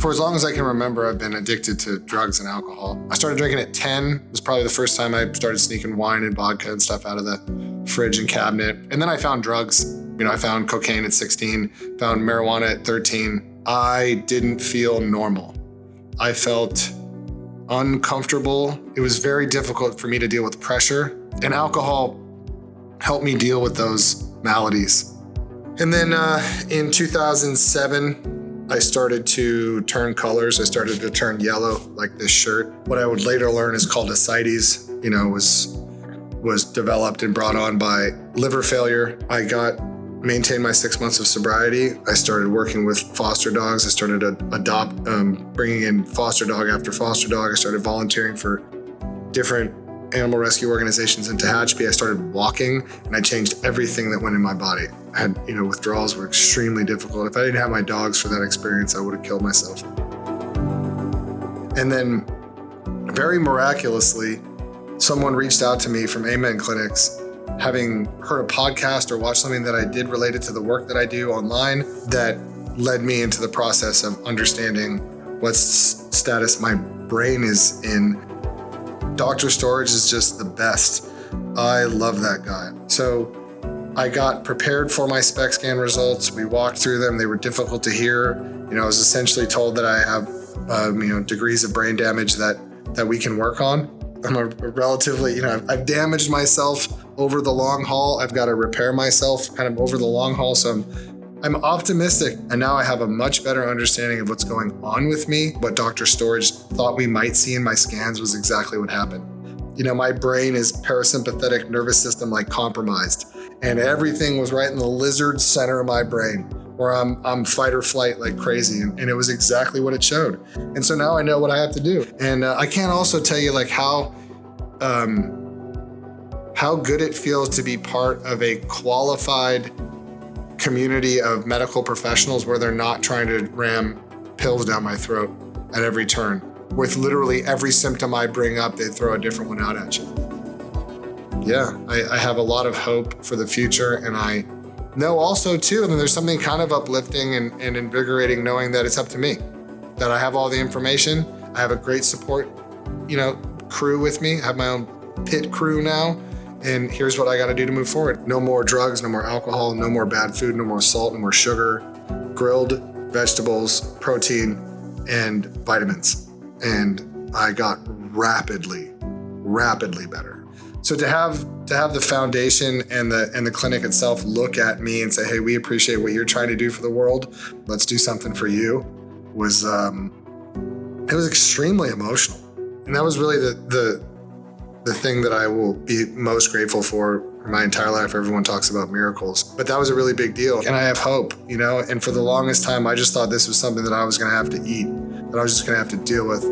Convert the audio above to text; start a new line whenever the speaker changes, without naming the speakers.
For as long as I can remember, I've been addicted to drugs and alcohol. I started drinking at 10. It was probably the first time I started sneaking wine and vodka and stuff out of the fridge and cabinet. And then I found drugs. I found cocaine at 16, found marijuana at 13. I didn't feel normal. I felt uncomfortable. It was very difficult for me to deal with pressure, and alcohol helped me deal with those maladies. And then in 2007, I started to turn colors. I started to turn yellow, like this shirt. What I would later learn is called ascites, was developed and brought on by liver failure. I maintained my 6 months of sobriety. I started working with foster dogs. I started bringing in foster dog after foster dog. I started volunteering for different animal rescue organizations in Tehachapi. I started walking, and I changed everything that went in my body. I had, withdrawals were extremely difficult. If I didn't have my dogs for that experience, I would have killed myself. And then very miraculously, someone reached out to me from Amen Clinics, having heard a podcast or watched something that I did related to the work that I do online that led me into the process of understanding what status my brain is in. Dr. Storage is just the best. I love that guy. So I got prepared for my SPECT scan results. We walked through them. They were difficult to hear. I was essentially told that I have, degrees of brain damage that we can work on. I'm a relatively, I've damaged myself over the long haul. I've got to repair myself kind of over the long haul. So I'm optimistic. And now I have a much better understanding of what's going on with me. What Dr. Storage thought we might see in my scans was exactly what happened. My brain is parasympathetic nervous system like compromised. And everything was right in the lizard center of my brain, where I'm fight or flight like crazy. And it was exactly what it showed. And so now I know what I have to do. And I can't also tell you like how good it feels to be part of a qualified community of medical professionals where they're not trying to ram pills down my throat at every turn. With literally every symptom I bring up, they throw a different one out at you. Yeah, I have a lot of hope for the future, and I know also too, there's something kind of uplifting and invigorating knowing that it's up to me, that I have all the information. I have a great support, crew with me. I have my own pit crew now, and here's what I got to do to move forward. No more drugs, no more alcohol, no more bad food, no more salt, no more sugar, grilled vegetables, protein, and vitamins. And I got rapidly better. So to have the foundation and the clinic itself look at me and say, hey, we appreciate what you're trying to do for the world. Let's do something for you was it was extremely emotional. And that was really the thing that I will be most grateful for my entire life. Everyone talks about miracles, but that was a really big deal. And I have hope, and for the longest time, I just thought this was something that I was going to have to eat, that I was just going to have to deal with.